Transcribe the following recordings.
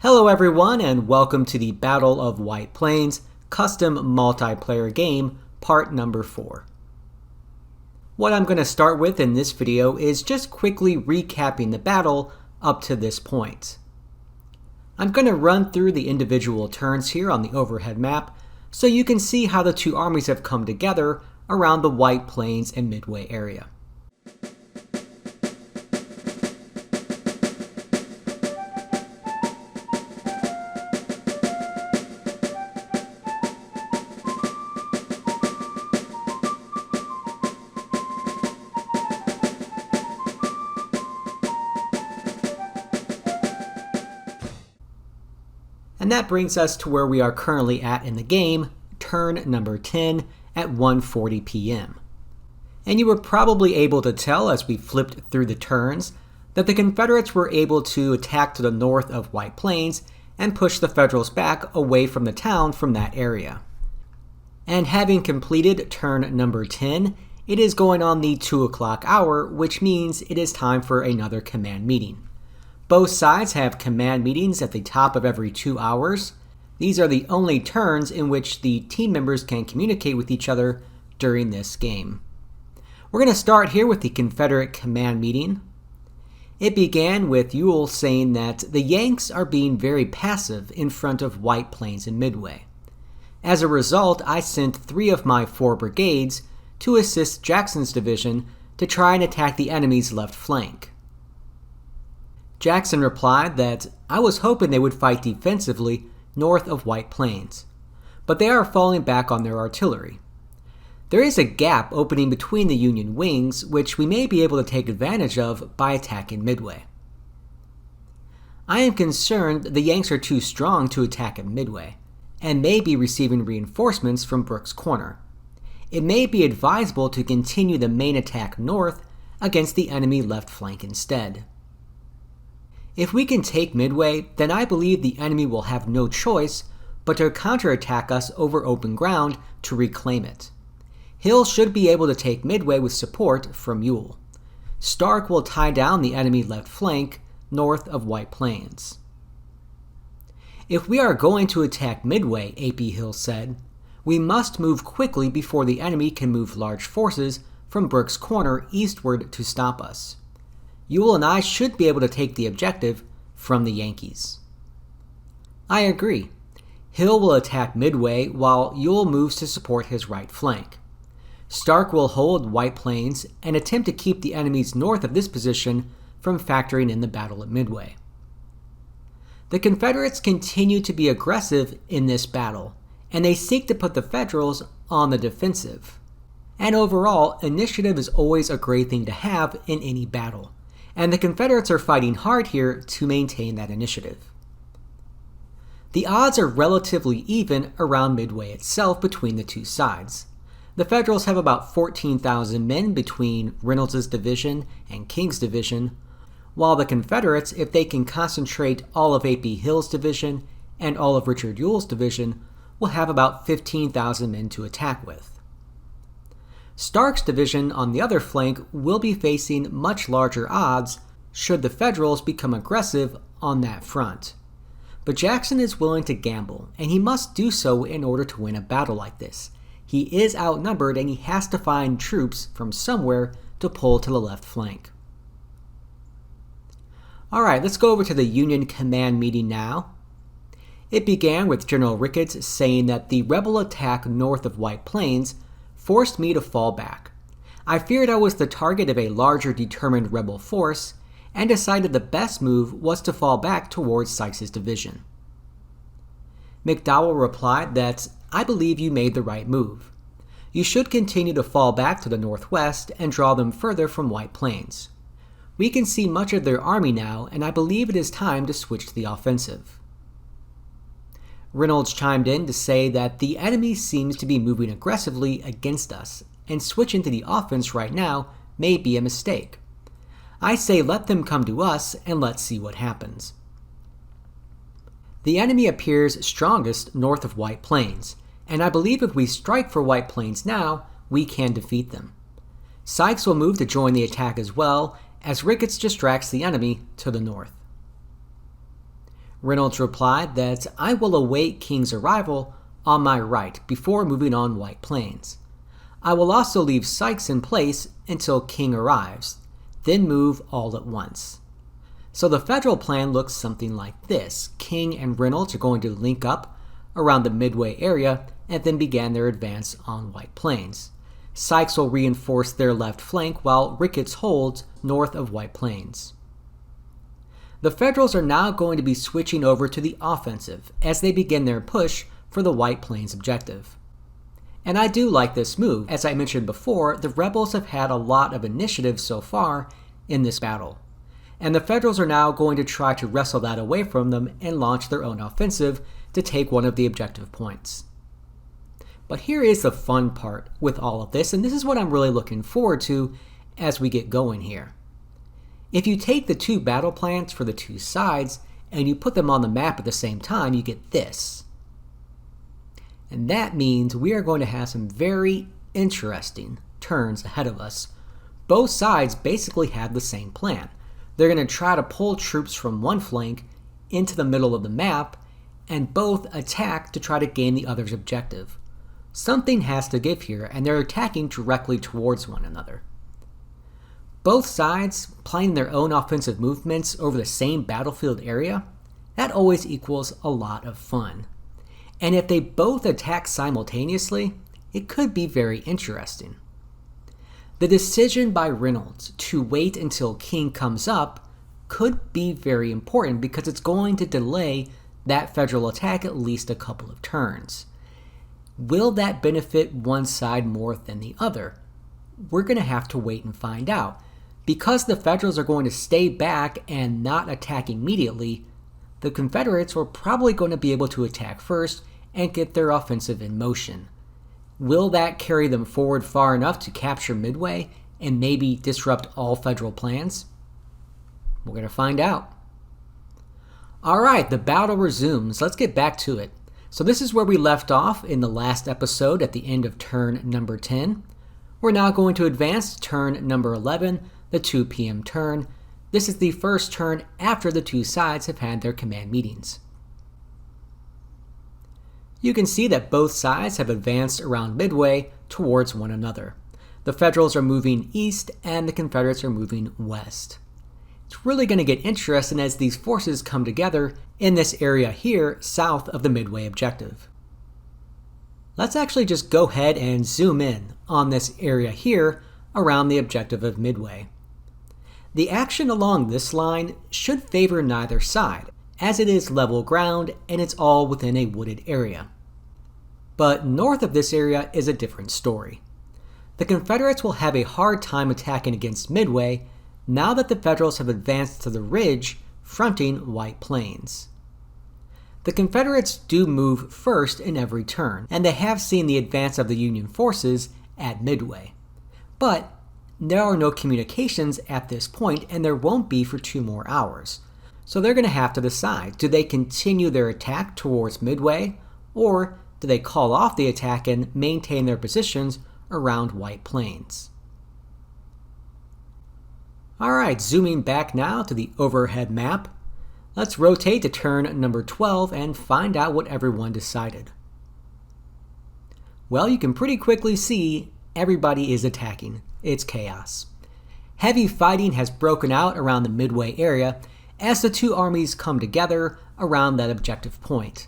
Hello everyone and welcome to the Battle of White Plains custom multiplayer game part number 4. What I'm going to start with in this video is just quickly recapping the battle up to this point. I'm going to run through the individual turns here on the overhead map so you can see how the two armies have come together around the White Plains and Midway area. And that brings us to where we are currently at in the game, turn number 10 at 1:40 p.m. And you were probably able to tell as we flipped through the turns that the Confederates were able to attack to the north of White Plains and push the Federals back away from the town from that area. And having completed turn number 10, it is going on the 2 o'clock hour, which means it is time for another command meeting. Both sides have command meetings at the top of every 2 hours. These are the only turns in which the team members can communicate with each other during this game. We're going to start here with the Confederate command meeting. It began with Ewell saying that the Yanks are being very passive in front of White Plains and Midway. As a result, I sent 3 of my 4 brigades to assist Jackson's division to try and attack the enemy's left flank. Jackson replied that I was hoping they would fight defensively north of White Plains, but they are falling back on their artillery. There is a gap opening between the Union wings, which we may be able to take advantage of by attacking Midway. I am concerned the Yanks are too strong to attack at Midway, and may be receiving reinforcements from Brooks Corner. It may be advisable to continue the main attack north against the enemy left flank instead. If we can take Midway, then I believe the enemy will have no choice but to counterattack us over open ground to reclaim it. Hill should be able to take Midway with support from Ewell. Stark will tie down the enemy left flank north of White Plains. If we are going to attack Midway, A.P. Hill said, we must move quickly before the enemy can move large forces from Brooks Corner eastward to stop us. Ewell and I should be able to take the objective from the Yankees. I agree. Hill will attack Midway while Ewell moves to support his right flank. Stark will hold White Plains and attempt to keep the enemies north of this position from factoring in the battle at Midway. The Confederates continue to be aggressive in this battle, and they seek to put the Federals on the defensive. And overall, initiative is always a great thing to have in any battle, and the Confederates are fighting hard here to maintain that initiative. The odds are relatively even around Midway itself between the two sides. The Federals have about 14,000 men between Reynolds' division and King's division, while the Confederates, if they can concentrate all of A.P. Hill's division and all of Richard Ewell's division, will have about 15,000 men to attack with. Stark's division on the other flank will be facing much larger odds should the Federals become aggressive on that front. But Jackson is willing to gamble, and he must do so in order to win a battle like this. He is outnumbered and he has to find troops from somewhere to pull to the left flank. Alright, let's go over to the Union command meeting now. It began with General Ricketts saying that the rebel attack north of White Plains forced me to fall back. I feared I was the target of a larger determined rebel force and decided the best move was to fall back towards Sykes' division. McDowell replied that, I believe you made the right move. You should continue to fall back to the northwest and draw them further from White Plains. We can see much of their army now, and I believe it is time to switch to the offensive. Reynolds chimed in to say that the enemy seems to be moving aggressively against us, and switching to the offense right now may be a mistake. I say let them come to us and let's see what happens. The enemy appears strongest north of White Plains, and I believe if we strike for White Plains now, we can defeat them. Sykes will move to join the attack as well, as Ricketts distracts the enemy to the north. Reynolds replied that I will await King's arrival on my right before moving on White Plains. I will also leave Sykes in place until King arrives, then move all at once. So the federal plan looks something like this. King and Reynolds are going to link up around the Midway area and then begin their advance on White Plains. Sykes will reinforce their left flank while Ricketts holds north of White Plains. The Federals are now going to be switching over to the offensive as they begin their push for the White Plains objective. And I do like this move. As I mentioned before, the rebels have had a lot of initiative so far in this battle. And the Federals are now going to try to wrestle that away from them and launch their own offensive to take one of the objective points. But here is the fun part with all of this, and this is what I'm really looking forward to as we get going here. If you take the two battle plans for the two sides and you put them on the map at the same time, you get this. And that means we are going to have some very interesting turns ahead of us. Both sides basically have the same plan. They're going to try to pull troops from one flank into the middle of the map and both attack to try to gain the other's objective. Something has to give here, and they're attacking directly towards one another. Both sides planning their own offensive movements over the same battlefield area, that always equals a lot of fun. And if they both attack simultaneously, it could be very interesting. The decision by Reynolds to wait until King comes up could be very important because it's going to delay that federal attack at least a couple of turns. Will that benefit one side more than the other? We're going to have to wait and find out. Because the Federals are going to stay back and not attack immediately, the Confederates are probably going to be able to attack first and get their offensive in motion. Will that carry them forward far enough to capture Midway and maybe disrupt all Federal plans? We're going to find out. Alright, the battle resumes. Let's get back to it. So this is where we left off in the last episode at the end of turn number 10. We're now going to advance to turn number 11, the 2 p.m. turn. This is the first turn after the two sides have had their command meetings. You can see that both sides have advanced around Midway towards one another. The Federals are moving east and the Confederates are moving west. It's really going to get interesting as these forces come together in this area here south of the Midway objective. Let's actually just go ahead and zoom in on this area here around the objective of Midway. The action along this line should favor neither side, as it is level ground and it's all within a wooded area. But north of this area is a different story. The Confederates will have a hard time attacking against Midway now that the Federals have advanced to the ridge fronting White Plains. The Confederates do move first in every turn, and they have seen the advance of the Union forces at Midway. But there are no communications at this point, and there won't be for 2 more hours. So they're going to have to decide, do they continue their attack towards Midway, or do they call off the attack and maintain their positions around White Plains? Alright, zooming back now to the overhead map. Let's rotate to turn number 12 and find out what everyone decided. Well, you can pretty quickly see everybody is attacking. It's chaos. Heavy fighting has broken out around the Midway area as the two armies come together around that objective point,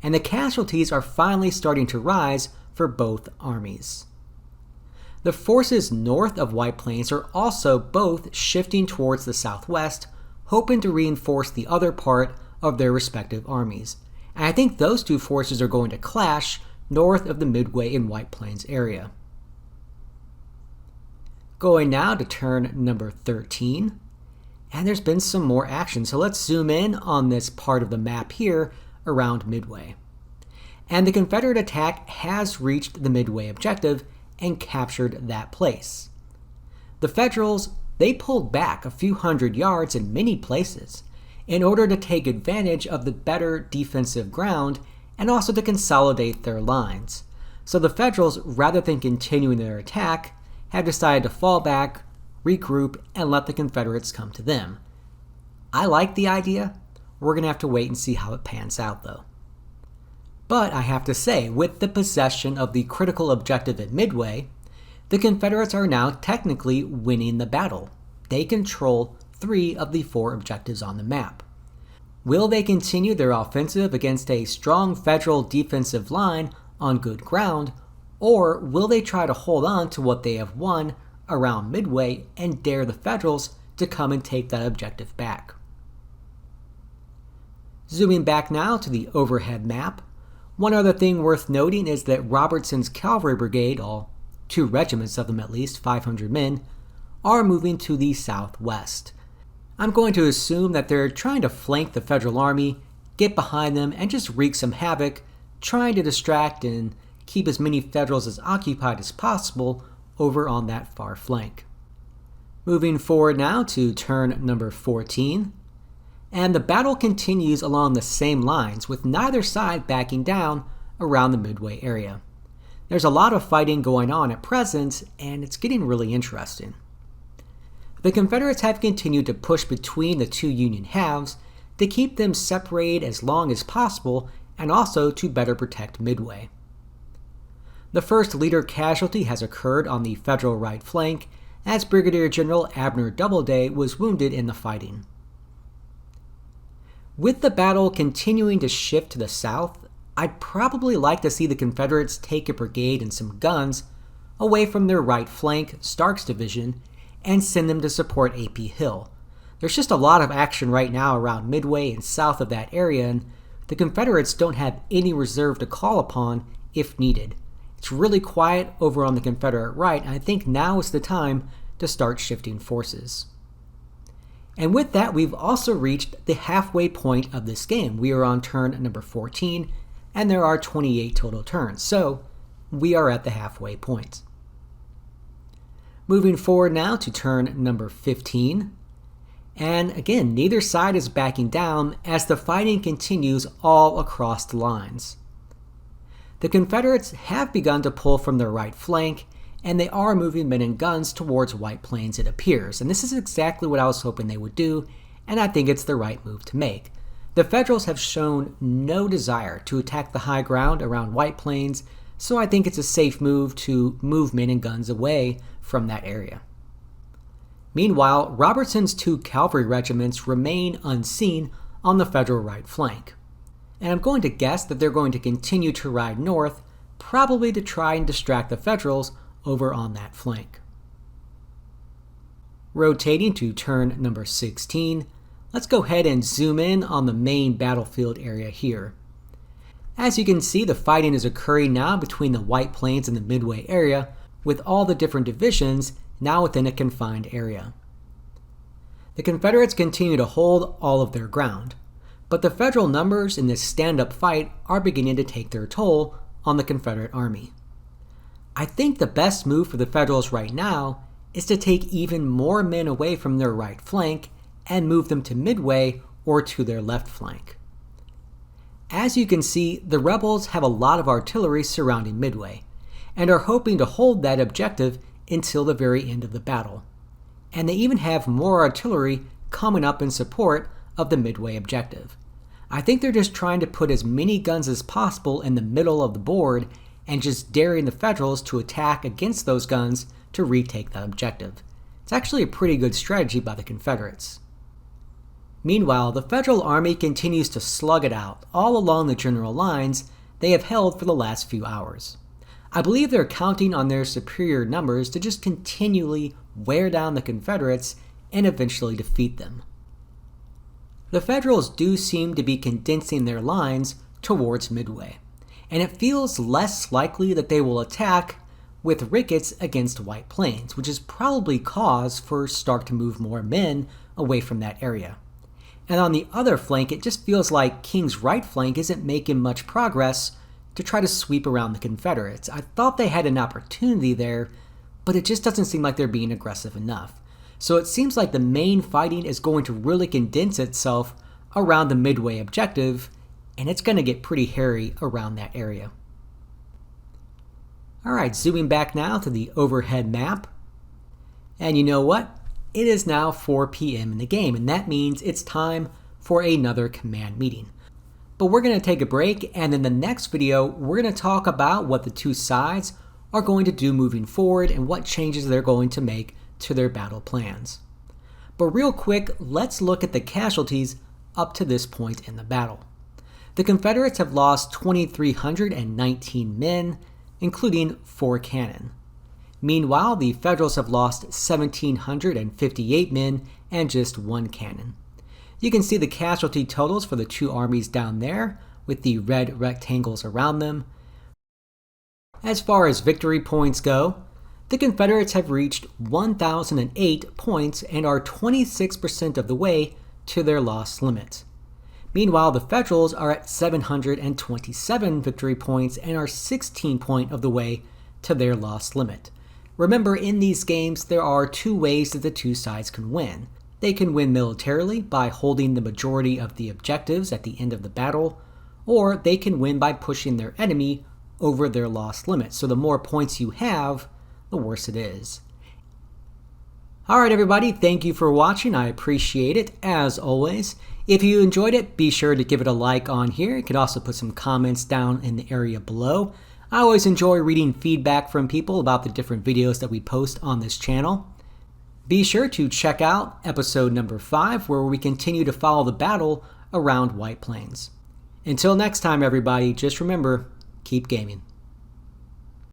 and the casualties are finally starting to rise for both armies. The forces north of White Plains are also both shifting towards the southwest, hoping to reinforce the other part of their respective armies. And I think those two forces are going to clash north of the Midway and White Plains area. Going now to turn number 13, and there's been some more action, so let's zoom in on this part of the map here around Midway. And the Confederate attack has reached the Midway objective and captured that place. The Federals, they pulled back a few hundred yards in many places in order to take advantage of the better defensive ground and also to consolidate their lines. So the Federals, rather than continuing their attack, have decided to fall back, regroup, and let the Confederates come to them. I like the idea. We're going to have to wait and see how it pans out, though. But I have to say, with the possession of the critical objective at Midway, the Confederates are now technically winning the battle. They control 3 of the 4 objectives on the map. Will they continue their offensive against a strong Federal defensive line on good ground, or will they try to hold on to what they have won around Midway and dare the Federals to come and take that objective back? Zooming back now to the overhead map, one other thing worth noting is that Robertson's cavalry brigade, all 2 regiments of them at least, 500 men, are moving to the southwest. I'm going to assume that they're trying to flank the Federal Army, get behind them, and just wreak some havoc, trying to distract and keep as many Federals as occupied as possible over on that far flank. Moving forward now to turn number 14, and the battle continues along the same lines, with neither side backing down around the Midway area. There's a lot of fighting going on at present, and it's getting really interesting. The Confederates have continued to push between the 2 Union halves to keep them separated as long as possible and also to better protect Midway. The first leader casualty has occurred on the Federal right flank as Brigadier General Abner Doubleday was wounded in the fighting. With the battle continuing to shift to the south, I'd probably like to see the Confederates take a brigade and some guns away from their right flank, Stark's division, and send them to support A.P. Hill. There's just a lot of action right now around Midway and south of that area, and the Confederates don't have any reserve to call upon if needed. It's really quiet over on the Confederate right, and I think now is the time to start shifting forces. And with that, we've also reached the halfway point of this game. We are on turn number 14, and there are 28 total turns, so we are at the halfway point. Moving forward now to turn number 15, and again, neither side is backing down as the fighting continues all across the lines. The Confederates have begun to pull from their right flank, and they are moving men and guns towards White Plains, it appears, and this is exactly what I was hoping they would do, and I think it's the right move to make. The Federals have shown no desire to attack the high ground around White Plains, so I think it's a safe move to move men and guns away from that area. Meanwhile, Robertson's 2 cavalry regiments remain unseen on the Federal right flank, and I'm going to guess that they're going to continue to ride north, probably to try and distract the Federals over on that flank. Rotating to turn number 16, let's go ahead and zoom in on the main battlefield area here. As you can see, the fighting is occurring now between the White Plains and the Midway area, with all the different divisions now within a confined area. The Confederates continue to hold all of their ground, but the Federal numbers in this stand-up fight are beginning to take their toll on the Confederate Army. I think the best move for the Federals right now is to take even more men away from their right flank and move them to Midway or to their left flank. As you can see, the rebels have a lot of artillery surrounding Midway, and are hoping to hold that objective until the very end of the battle. And they even have more artillery coming up in support of the Midway objective. I think they're just trying to put as many guns as possible in the middle of the board and just daring the Federals to attack against those guns to retake that objective. It's actually a pretty good strategy by the Confederates. Meanwhile, the Federal Army continues to slug it out all along the general lines they have held for the last few hours. I believe they're counting on their superior numbers to just continually wear down the Confederates and eventually defeat them. The Federals do seem to be condensing their lines towards Midway, and it feels less likely that they will attack with Ricketts against White Plains, which is probably cause for Stark to move more men away from that area. And on the other flank, it just feels like King's right flank isn't making much progress to try to sweep around the Confederates. I thought they had an opportunity there, but it just doesn't seem like they're being aggressive enough. So it seems like the main fighting is going to really condense itself around the Midway objective, and it's going to get pretty hairy around that area. Alright, zooming back now to the overhead map. And you know what? It is now 4 p.m. in the game, and that means it's time for another command meeting. But we're going to take a break, and in the next video, we're going to talk about what the two sides are going to do moving forward and what changes they're going to make to their battle plans. But real quick, let's look at the casualties up to this point in the battle. The Confederates have lost 2,319 men, including 4 cannon. Meanwhile, the Federals have lost 1,758 men and just 1 cannon. You can see the casualty totals for the two armies down there, with the red rectangles around them. As far as victory points go, the Confederates have reached 1,008 points and are 26% of the way to their loss limit. Meanwhile, the Federals are at 727 victory points and are 16 points of the way to their loss limit. Remember, in these games, there are 2 ways that the two sides can win. They can win militarily by holding the majority of the objectives at the end of the battle, or they can win by pushing their enemy over their loss limit. So the more points you have, the worse it is. Alright everybody, thank you for watching. I appreciate it, as always. If you enjoyed it, be sure to give it a like on here. You could also put some comments down in the area below. I always enjoy reading feedback from people about the different videos that we post on this channel. Be sure to check out episode number 5, where we continue to follow the battle around White Plains. Until next time everybody, just remember, keep gaming.